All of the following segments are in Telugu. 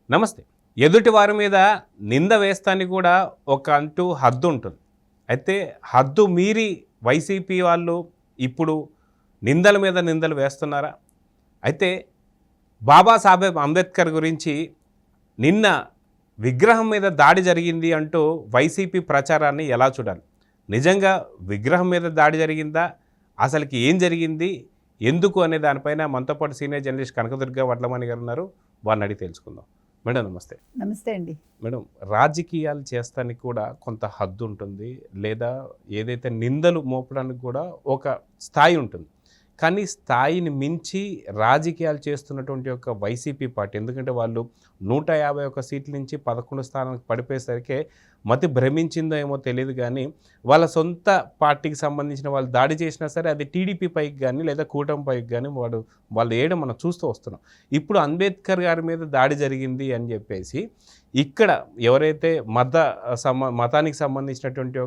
నమస్తే. ఎదుటి వారి మీద నింద వేస్తానికి కూడా ఒక అంటూ హద్దు ఉంటుంది. అయితే హద్దు మీరి వైసీపీ వాళ్ళు ఇప్పుడు నిందల మీద నిందలు వేస్తున్నారా? అయితే బాబాసాహెబ్ అంబేద్కర్ గురించి నిన్న విగ్రహం మీద దాడి జరిగింది అంటూ వైసీపీ ప్రచారాన్ని ఎలా చూడాలి? నిజంగా విగ్రహం మీద దాడి జరిగిందా? అసలుకి ఏం జరిగింది? ఎందుకు అనే దానిపైన మనతో పాటు సీనియర్ జర్నలిస్ట్ కనకదుర్గ వడ్లమణి గారు ఉన్నారు. వారిని అడిగి తెలుసుకుందాం. మేడం నమస్తే. నమస్తే అండి. మేడం, రాజకీయాలు చేస్తానికి కూడా కొంత హద్దు ఉంటుంది, లేదా ఏదైతే నిందలు మోపడానికి కూడా ఒక స్థాయి ఉంటుంది. కానీ స్థాయిని మించి రాజకీయాలు చేస్తున్నటువంటి ఒక వైసీపీ పార్టీ, ఎందుకంటే వాళ్ళు 151 సీట్ల నుంచి 11 స్థానానికి పడిపోయేసరికి మతి భ్రమించిందో ఏమో తెలియదు, కానీ వాళ్ళ సొంత పార్టీకి సంబంధించిన వాళ్ళు దాడి చేసినా సరే అది టీడీపీ పైకి కానీ లేదా కూటమి పైకి కానీ వాళ్ళు వేయడం మనం చూస్తూ వస్తున్నాం. ఇప్పుడు అంబేద్కర్ గారి మీద దాడి జరిగింది అని చెప్పేసి ఇక్కడ ఎవరైతే మతానికి సంబంధించినటువంటి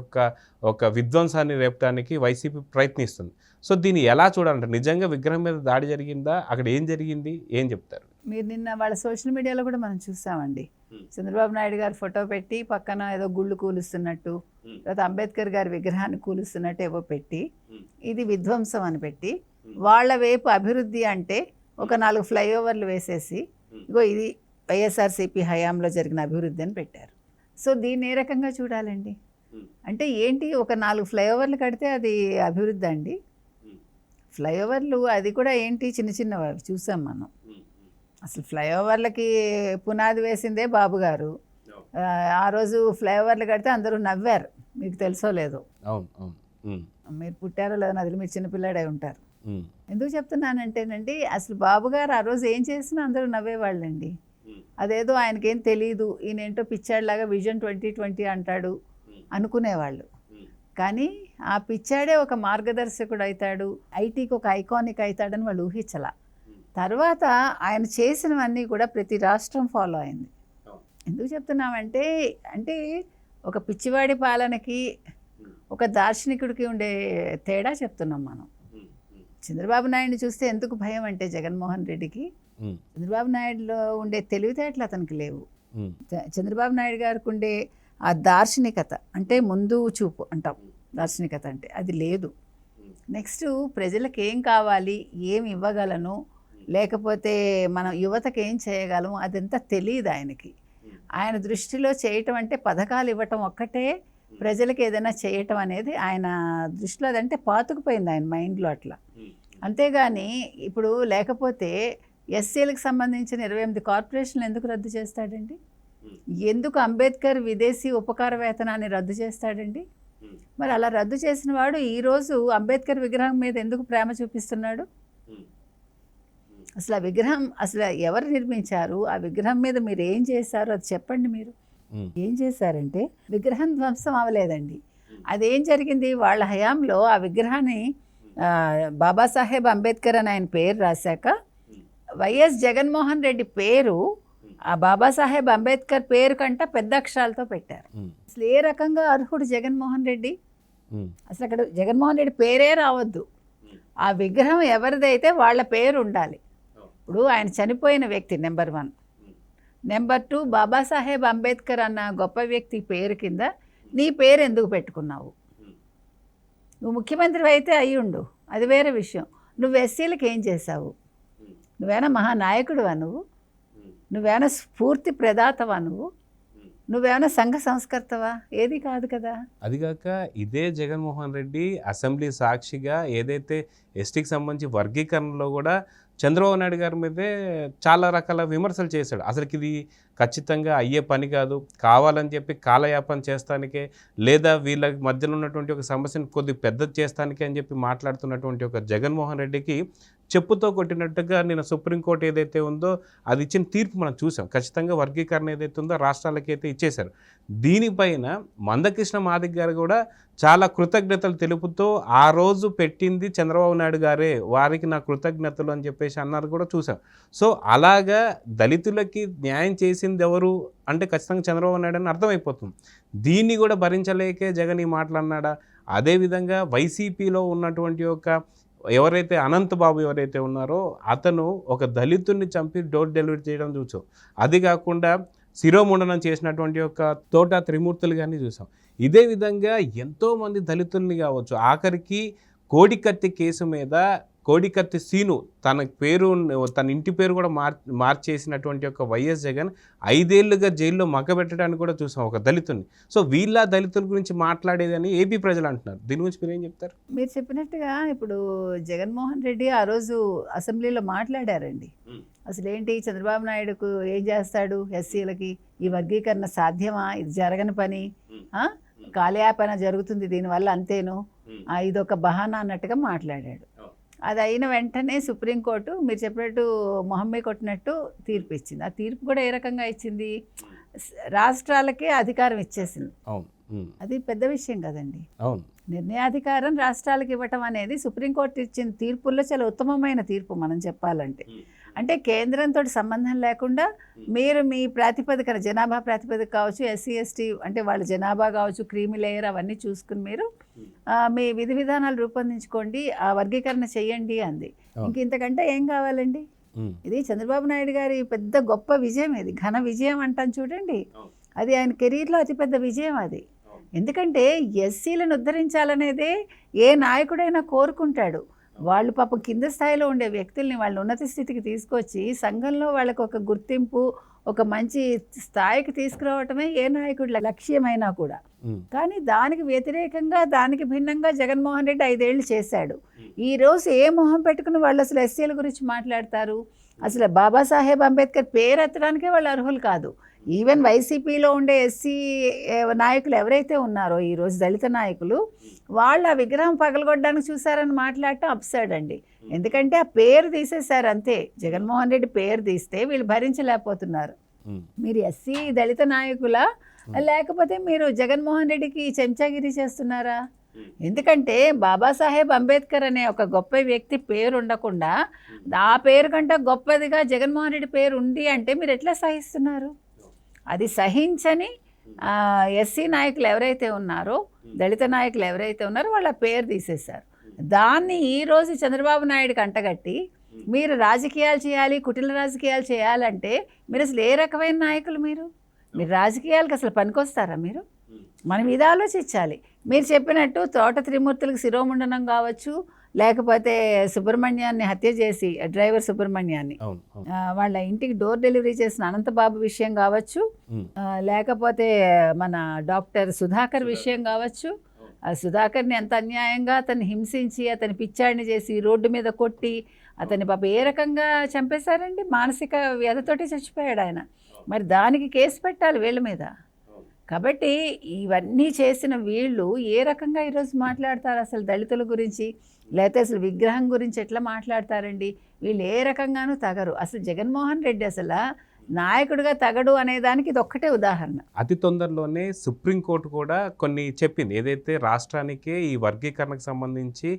ఒక విధ్వంసాన్ని రేపడానికి వైసీపీ ప్రయత్నిస్తుంది. సో దీన్ని ఎలా చూడాలంటే, నిజంగా విగ్రహం మీద దాడి జరిగిందా? అక్కడ ఏం జరిగింది? ఏం చెప్తారు? మీరు నిన్న వాళ్ళ సోషల్ మీడియాలో కూడా మనం చూసామండి. చంద్రబాబు నాయుడు గారు ఫోటో పెట్టి పక్కన ఏదో గుళ్ళు కూలుస్తున్నట్టు, తర్వాత అంబేద్కర్ గారి విగ్రహాన్ని కూలుస్తున్నట్టు ఏవో పెట్టి ఇది విధ్వంసం అని పెట్టి, వాళ్ళ వైపు అభివృద్ధి అంటే ఒక 4 ఫ్లైఓవర్లు వేసేసి ఇగో ఇది వైఎస్ఆర్సీపీ హయాంలో జరిగిన అభివృద్ధి అని పెట్టారు. సో దీన్ని ఏ రకంగా చూడాలండి? అంటే ఏంటి, ఒక 4 ఫ్లైఓవర్లు కడితే అది అభివృద్ధి అండి? ఫ్లైఓవర్లు అది కూడా ఏంటి, చిన్న చిన్నవి చూసాం మనం. అసలు ఫ్లైఓవర్లకి పునాది వేసిందే బాబు గారు. ఆ రోజు ఫ్లైఓవర్లు కడితే అందరూ నవ్వారు, మీకు తెలుసో లేదో. మీరు పుట్టారో లేదో నదిలి, మీరు చిన్నపిల్లాడే ఉంటారు. ఎందుకు చెప్తున్నానంటేనండి, అసలు బాబు గారు ఆ రోజు ఏం చేసినా అందరూ నవ్వేవాళ్ళండి. అదేదో ఆయనకేం తెలియదు, ఈయనేంటో పిచ్చాడిలాగా విజన్ 2020 అంటాడు అనుకునేవాళ్ళు. కానీ ఆ పిచ్చాడే ఒక మార్గదర్శకుడు అవుతాడు, ఐటీకి ఒక ఐకానిక్ అవుతాడని వాళ్ళు ఊహించలా. తర్వాత ఆయన చేసినవన్నీ కూడా ప్రతి రాష్ట్రం ఫాలో అయింది. ఎందుకు చెప్తున్నామంటే, అంటే ఒక పిచ్చివాడి పాలనకి ఒక దార్శనికుడికి ఉండే తేడా చెప్తున్నాం మనం. చంద్రబాబు నాయుడిని చూస్తే ఎందుకు భయం అంటే, జగన్మోహన్ రెడ్డికి చంద్రబాబు నాయుడులో ఉండే తెలివితేటలు అతనికి లేవు. చంద్రబాబు నాయుడు గారికి ఉండే ఆ దార్శనికత, అంటే ముందు చూపు అంటాం, దార్శనికత అంటే అది లేదు. నెక్స్ట్ ప్రజలకు ఏం కావాలి, ఏం ఇవ్వగలను, లేకపోతే మనం యువతకి ఏం చేయగలము, అదంతా తెలియదు ఆయనకి. ఆయన దృష్టిలో చేయటం అంటే పథకాలు ఇవ్వటం ఒక్కటే, ప్రజలకు ఏదైనా చేయటం అనేది ఆయన దృష్టిలో అదంటే పాతుకుపోయింది ఆయన మైండ్లో అట్లా. అంతేగాని ఇప్పుడు లేకపోతే ఎస్సీలకు సంబంధించిన 28 కార్పొరేషన్లు ఎందుకు రద్దు చేస్తాడండి? ఎందుకు అంబేద్కర్ విదేశీ ఉపకార వేతనాన్ని రద్దు చేస్తాడండి? మరి అలా రద్దు చేసిన వాడు ఈరోజు అంబేద్కర్ విగ్రహం మీద ఎందుకు ప్రేమ చూపిస్తున్నాడు? అసలు ఆ విగ్రహం అసలు ఎవరు నిర్మించారు, ఆ విగ్రహం మీద మీరు ఏం చేశారు అది చెప్పండి. మీరు ఏం చేశారంటే, విగ్రహం ధ్వంసం అవ్వలేదండి. అదేం జరిగింది, వాళ్ళ హయాంలో ఆ విగ్రహాన్ని బాబాసాహెబ్ అంబేద్కర్ అని ఆయన పేరు రాశాక వైఎస్ జగన్మోహన్ రెడ్డి పేరు ఆ బాబాసాహెబ్ అంబేద్కర్ పేరు కంట పెద్ద అక్షరాలతో పెట్టారు. అసలు ఏ రకంగా అర్హుడు జగన్మోహన్ రెడ్డి? అసలు అక్కడ జగన్మోహన్ రెడ్డి పేరే రావద్దు, ఆ విగ్రహం ఎవరిదైతే వాళ్ళ పేరు ఉండాలి. ఇప్పుడు ఆయన చనిపోయిన వ్యక్తి నెంబర్ 1. నెంబర్ 2, బాబాసాహెబ్ అంబేద్కర్ అన్న గొప్ప వ్యక్తి పేరు కింద నీ పేరు ఎందుకు పెట్టుకున్నావు? నువ్వు ముఖ్యమంత్రి అయితే అయ్యుండు, అది వేరే విషయం. నువ్వు ఎస్సీలకు ఏం చేశావు? నువ్వేనా మహానాయకుడువా? నువ్వేమైనా స్ఫూర్తి ప్రదాతవా? నువ్వేమైనా సంఘ సంస్కర్తవా? ఏది కాదు కదా. అదిగాక ఇదే జగన్మోహన్ రెడ్డి అసెంబ్లీ సాక్షిగా ఏదైతే ఎస్టీకి సంబంధించి వర్గీకరణలో కూడా చంద్రబాబు నాయుడు గారి మీదే చాలా రకాల విమర్శలు చేశాడు. అసలుకి ఇది ఖచ్చితంగా అయ్యే పని కాదు, కావాలని చెప్పి కాలయాపన చేస్తానికే, లేదా వీళ్ళ మధ్యలో ఉన్నటువంటి ఒక సమస్యను కొద్ది పెద్దది చేస్తానికే అని చెప్పి మాట్లాడుతున్నటువంటి ఒక జగన్మోహన్ రెడ్డికి చెప్పుతో కొట్టినట్టుగా నేను సుప్రీంకోర్టు ఏదైతే ఉందో అది ఇచ్చిన తీర్పు మనం చూసాం. ఖచ్చితంగా వర్గీకరణ ఏదైతే ఉందో రాష్ట్రాలకైతే ఇచ్చేశారు. దీనిపైన మందకృష్ణ మాదిగ గారు కూడా చాలా కృతజ్ఞతలు తెలుపుతూ ఆ రోజు పెట్టింది చంద్రబాబు నాయుడు గారే, వారికి నా కృతజ్ఞతలు అని చెప్పేసి అన్నారు కూడా చూసాం. సో అలాగా దళితులకి న్యాయం చేసింది ఎవరు అంటే ఖచ్చితంగా చంద్రబాబు నాయుడు అని అర్థమైపోతుంది. దీన్ని కూడా భరించలేకే జగన్ ఈ మాటలు అన్నాడా? అదేవిధంగా వైసీపీలో ఉన్నటువంటి ఒక ఎవరైతే అనంత్ బాబు ఎవరైతే ఉన్నారో అతను ఒక దళితుడిని చంపి డోర్ డెలివరీ చేయడం చూసాం. అది కాకుండా శిరోముండనం చేసినటువంటి ఒక తోట త్రిమూర్తులు కానీ చూసాం. ఇదే విధంగా ఎంతోమంది దళితుల్ని కావచ్చు, ఆఖరికి కోడికత్తి కేసు మీద కోడికత్తి సీను తన పేరు తన ఇంటి పేరు కూడా మార్చేసినటువంటి ఒక వైఎస్ జగన్ 5 ఏళ్లుగా జైల్లో మగ్గబెట్టడానికి కూడా చూసాం ఒక దళితుని. సో వీళ్ళ దళితుల గురించి మాట్లాడేదని ఏపీ ప్రజలు అంటున్నారు. దీని గురించి మీరు ఏం చెప్తారు? మీరు చెప్పినట్టుగా ఇప్పుడు జగన్మోహన్ రెడ్డి ఆ రోజు అసెంబ్లీలో మాట్లాడారండి. అసలు ఏంటి చంద్రబాబు నాయుడుకు ఏం చేస్తాడు, ఎస్సీలకి ఈ వర్గీకరణ సాధ్యమా, ఇది జరగని పని, కాలయాపన జరుగుతుంది దీనివల్ల అంతేను, ఇదొక బహానా అన్నట్టుగా మాట్లాడాడు. అది అయిన వెంటనే సుప్రీంకోర్టు మీరు చెప్పినట్టు మొహమ్మే కొట్టినట్టు తీర్పు ఇచ్చింది. ఆ తీర్పు కూడా ఏ రకంగా ఇచ్చింది, రాష్ట్రాలకే అధికారం ఇచ్చేసింది. అది పెద్ద విషయం కదండి. నిర్ణయాధికారం రాష్ట్రాలకు ఇవ్వటం అనేది సుప్రీంకోర్టు ఇచ్చిన తీర్పుల్లో చాలా ఉత్తమమైన తీర్పు మనం చెప్పాలంటే. అంటే కేంద్రంతో సంబంధం లేకుండా మీరు మీ ప్రాతిపదికన జనాభా ప్రాతిపదిక కావచ్చు, ఎస్సీ ఎస్టీ అంటే వాళ్ళ జనాభా కావచ్చు, క్రీమీ లేయర్ అవన్నీ చూసుకుని మీరు మీ విధి విధానాలు రూపొందించుకోండి, ఆ వర్గీకరణ చెయ్యండి అంది. ఇంతకంటే ఏం కావాలండి? ఇది చంద్రబాబు నాయుడు గారి పెద్ద గొప్ప విజయం, ఇది ఘన విజయం అంటాను చూడండి. అది ఆయన కెరీర్లో అతిపెద్ద విజయం అది. ఎందుకంటే ఎస్సీలను ఉద్ధరించాలనేదే ఏ నాయకుడైనా కోరుకుంటాడు. వాళ్ళు పాపం కింద స్థాయిలో ఉండే వ్యక్తుల్ని వాళ్ళ ఉన్నత స్థితికి తీసుకొచ్చి సంఘంలో వాళ్ళకు ఒక గుర్తింపు, ఒక మంచి స్థాయికి తీసుకురావటమే ఏ నాయకుడి లక్ష్యమైనా కూడా. కానీ దానికి వ్యతిరేకంగా, దానికి భిన్నంగా జగన్మోహన్ రెడ్డి 5 ఏళ్ళు చేశాడు. ఈరోజు ఏ మొహం పెట్టుకుని వాళ్ళు అసలు ఎస్సీల గురించి మాట్లాడతారు? అసలు బాబాసాహెబ్ అంబేద్కర్ పేరు ఎత్తడానికే వాళ్ళు అర్హులు కాదు. ఈవెన్ వైసీపీలో ఉండే ఎస్సీ నాయకులు ఎవరైతే ఉన్నారో ఈరోజు దళిత నాయకులు, వాళ్ళు ఆ విగ్రహం పగలగొట్టడానికి చూసారని మాట్లాడటం అప్సర్డ్ అండి. ఎందుకంటే ఆ పేరు తీసేశారు అంతే. జగన్మోహన్ రెడ్డి పేరు తీస్తే వీళ్ళు భరించలేకపోతున్నారు. మీరు ఎస్సీ దళిత నాయకులా, లేకపోతే మీరు జగన్మోహన్ రెడ్డికి చెంచాగిరి చేస్తున్నారా? ఎందుకంటే బాబాసాహెబ్ అంబేద్కర్ అనే ఒక గొప్ప వ్యక్తి పేరు ఉండకుండా ఆ పేరు కంటే గొప్పదిగా జగన్మోహన్ రెడ్డి పేరు ఉంది అంటే మీరు ఎట్లా సహిస్తున్నారు? అది సహించని ఎస్సీ నాయకులు ఎవరైతే ఉన్నారో, దళిత నాయకులు ఎవరైతే ఉన్నారో వాళ్ళ పేరు తీసేశారు. దాన్ని ఈరోజు చంద్రబాబు నాయుడుకి అంటగట్టి మీరు రాజకీయాలు చేయాలి, కుటిల రాజకీయాలు చేయాలంటే మీరు అసలు ఏ రకమైన నాయకులు? మీరు రాజకీయాలకు అసలు పనికొస్తారా? మీరు మనం ఇది ఆలోచించాలి. మీరు చెప్పినట్టు తోట త్రిమూర్తులకు శిరోముండనం కావచ్చు, లేకపోతే సుబ్రహ్మణ్యాన్ని హత్య చేసి డ్రైవర్ సుబ్రహ్మణ్యాన్ని వాళ్ళ ఇంటికి డోర్ డెలివరీ చేసిన అనంతబాబు విషయం కావచ్చు, లేకపోతే మన డాక్టర్ సుధాకర్ విషయం కావచ్చు. ఆ సుధాకర్ని ఎంత అన్యాయంగా అతన్ని హింసించి, అతని పిచ్చాడిని చేసి రోడ్డు మీద కొట్టి అతని పాప ఏ రకంగా చంపేశారండి? మానసిక వ్యధతోటి చచ్చిపోయాడు ఆయన. మరి దానికి కేసు పెట్టాలి వీళ్ళ మీద. కాబట్టి ఇవన్నీ చేసిన వీళ్ళు ఏ రకంగా ఈరోజు మాట్లాడతారు అసలు దళితుల గురించి? లేకపోతే అసలు విగ్రహం గురించి ఎట్లా మాట్లాడతారండి? వీళ్ళు ఏ రకంగానూ తగరు. అసలు జగన్మోహన్ రెడ్డి అసలు నాయకుడిగా తగడు అనేదానికి ఇది ఒక్కటే ఉదాహరణ. అతి తొందరలోనే సుప్రీంకోర్టు కూడా కొన్ని చెప్పింది, ఏదైతే రాష్ట్రానికే ఈ వర్గీకరణకు సంబంధించి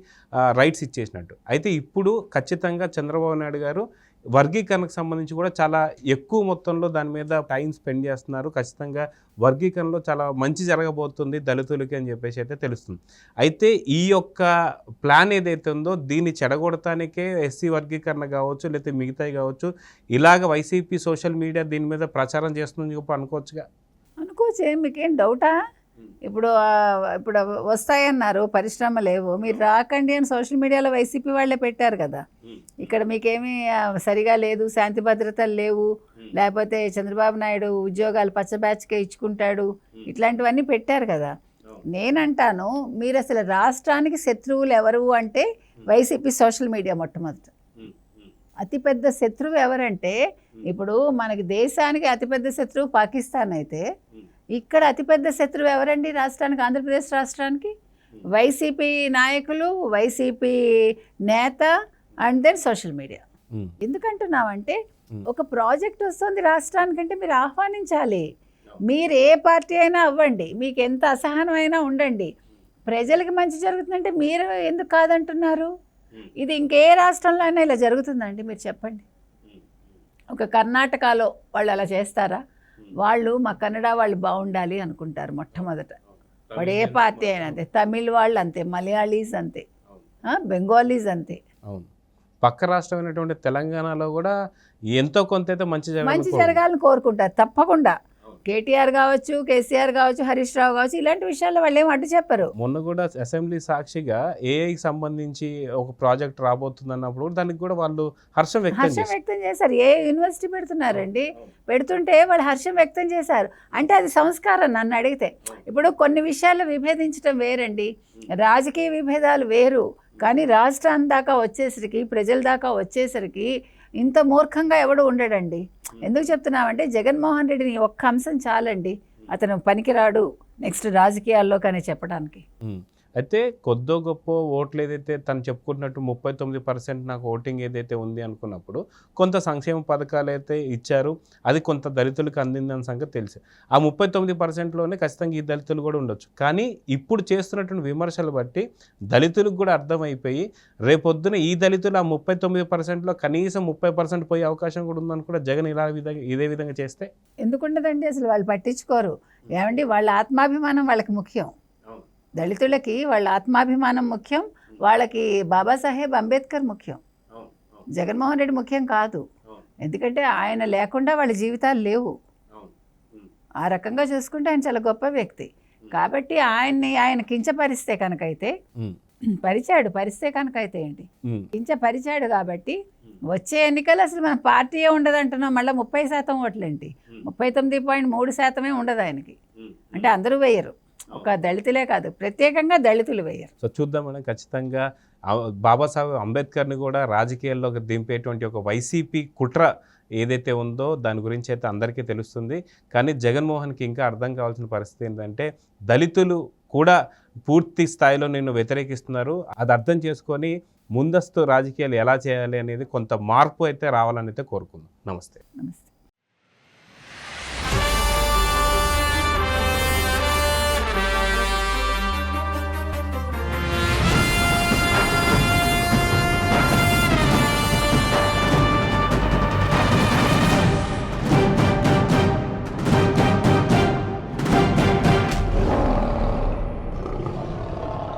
రైట్స్ ఇచ్చేసినట్టు. అయితే ఇప్పుడు ఖచ్చితంగా చంద్రబాబు నాయుడు గారు వర్గీకరణకు సంబంధించి కూడా చాలా ఎక్కువ మొత్తంలో దాని మీద టైం స్పెండ్ చేస్తున్నారు. ఖచ్చితంగా వర్గీకరణలో చాలా మంచి జరగబోతుంది దళితులకి అని చెప్పేసి అయితే తెలుస్తుంది. అయితే ఈ యొక్క ప్లాన్ ఏదైతే ఉందో దీన్ని చెడగొడటానికే ఎస్సీ వర్గీకరణ కావచ్చు, లేకపోతే మిగతాయి కావచ్చు, ఇలాగ వైసీపీ సోషల్ మీడియా దీని మీద ప్రచారం చేస్తుంది చెప్పి అనుకోవచ్చుగా. అనుకోవచ్చు, మీకేం డౌటా? ఇప్పుడు వస్తాయన్నారు, పరిశ్రమ లేవు, మీరు రాకండి అని సోషల్ మీడియాలో వైసీపీ వాళ్ళే పెట్టారు కదా. ఇక్కడ మీకేమీ సరిగా లేదు, శాంతి భద్రతలు లేవు, లేకపోతే చంద్రబాబు నాయుడు ఉద్యోగాలు పచ్చ బ్యాచ్కే ఇచ్చుకుంటాడు, ఇట్లాంటివన్నీ పెట్టారు కదా. నేనంటాను, మీరు అసలు రాష్ట్రానికి శత్రువులు ఎవరు అంటే వైసీపీ సోషల్ మీడియా మొట్టమొదట. అతిపెద్ద శత్రువు ఎవరంటే, ఇప్పుడు మనకి దేశానికి అతిపెద్ద శత్రువు పాకిస్తాన్ అయితే ఇక్కడ అతిపెద్ద శత్రువు ఎవరండి రాష్ట్రానికి, ఆంధ్రప్రదేశ్ రాష్ట్రానికి? వైసీపీ నాయకులు, వైసీపీ నేత అండ్ దెన్ సోషల్ మీడియా. ఎందుకంటున్నామంటే ఒక ప్రాజెక్ట్ వస్తుంది రాష్ట్రానికంటే మీరు ఆహ్వానించాలి. మీరు ఏ పార్టీ అయినా అవ్వండి, మీకు ఎంత అసహనమైనా ఉండండి, ప్రజలకి మంచి జరుగుతుందంటే మీరు ఎందుకు కాదంటున్నారు? ఇది ఇంకే రాష్ట్రంలో అయినా ఇలా జరుగుతుందండి? మీరు చెప్పండి. ఒక కర్ణాటకలో వాళ్ళు అలా చేస్తారా? వాళ్ళు మా కన్నడ వాళ్ళు బాగుండాలి అనుకుంటారు మొట్టమొదట. వాడు ఏ పార్టీ అయినా అంతే, తమిళ్ వాళ్ళు అంతే, మలయాళీస్ అంతే. బెంగాలీస్ అంతే. అవును. పక్క రాష్ట్రమైనటువంటి తెలంగాణలో కూడా ఎంతో కొంత అయితే మంచి మంచి జరగాలని కోరుకుంటారు తప్పకుండా. కేటీఆర్ కావచ్చు, కేసీఆర్ కావచ్చు, హరీష్ రావు కావచ్చు, ఇలాంటి విషయాల్లో వాళ్ళు ఏం అడ్డు చెప్పరు. మొన్న కూడా అసెంబ్లీ సాక్షిగా ఏఐకి సంబంధించి ఒక ప్రాజెక్ట్ రాబోతుంది అన్నప్పుడు దానికి కూడా వాళ్ళు హర్షం వ్యక్తం చేశారు. ఏ యూనివర్సిటీ పెడుతున్నారండి, పెడుతుంటే వాళ్ళు హర్షం వ్యక్తం చేశారు. అంటే అది సంస్కారం నన్ను అడిగితే. ఇప్పుడు కొన్ని విషయాల్లో విభేదించడం వేరండి, రాజకీయ విభేదాలు వేరు, కానీ రాష్ట్రం దాకా వచ్చేసరికి, ప్రజల దాకా వచ్చేసరికి ఇంత మూర్ఖంగా ఎవడు ఉండడండి. ఎందుకు చెప్తున్నామంటే జగన్మోహన్ రెడ్డిని ఒక్క అంశం చాలండి, అతను పనికిరాడు నెక్స్ట్ రాజకీయాల్లో కానీ చెప్పడానికి. అయితే కొద్దో గొప్ప ఓట్లు ఏదైతే తను చెప్పుకుంటున్నట్టు 39% నాకు ఓటింగ్ ఏదైతే ఉంది అనుకున్నప్పుడు కొంత సంక్షేమ పథకాలు అయితే ఇచ్చారు, అది కొంత దళితులకు అందిందని సంగతి తెలుసు. ఆ 39%లోనే ఖచ్చితంగా ఈ దళితులు కూడా ఉండొచ్చు. కానీ ఇప్పుడు చేస్తున్నటువంటి విమర్శలు బట్టి దళితులకు కూడా అర్థమైపోయి రేపొద్దున ఈ దళితులు ఆ 39%లో కనీసం 30% పోయే అవకాశం కూడా ఉందని కూడా జగన్ ఇదే విధంగా చేస్తే ఎందుకుండదండి. అసలు వాళ్ళు పట్టించుకోరు. ఏమండి, వాళ్ళ ఆత్మాభిమానం వాళ్ళకి ముఖ్యం. దళితులకి వాళ్ళ ఆత్మాభిమానం ముఖ్యం, వాళ్ళకి బాబాసాహెబ్ అంబేద్కర్ ముఖ్యం, జగన్మోహన్ రెడ్డి ముఖ్యం కాదు. ఎందుకంటే ఆయన లేకుండా వాళ్ళ జీవితాలు లేవు. ఆ రకంగా చూసుకుంటే ఆయన చాలా గొప్ప వ్యక్తి. కాబట్టి ఆయన కించపరిస్తే కనుకైతే పరిస్తే కనుకైతే ఏంటి, కించపరిచాడు. కాబట్టి వచ్చే ఎన్నికలు అసలు మన పార్టీయే ఉండదు అంటున్నాం. మళ్ళీ 30% ఓట్లేంటి, 39.3% ఉండదు ఆయనకి. అంటే అందరూ వేయరు, ఒక దళితులే కాదు, ప్రత్యేకంగా దళితులు వేయరు. సో చూద్దాం మేడం, ఖచ్చితంగా బాబాసాహెబ్ అంబేద్కర్ని కూడా రాజకీయాల్లోకి దింపేటువంటి ఒక వైసీపీ కుట్ర ఏదైతే ఉందో దాని గురించి అయితే అందరికీ తెలుస్తుంది. కానీ జగన్మోహన్కి ఇంకా అర్థం కావాల్సిన పరిస్థితి ఏంటంటే దళితులు కూడా పూర్తి స్థాయిలో నిన్ను వ్యతిరేకిస్తున్నారు, అది అర్థం చేసుకొని ముందస్తు రాజకీయాలు ఎలా చేయాలి అనేది కొంత మార్పు అయితే రావాలని అయితే కోరుకుందాం. నమస్తే.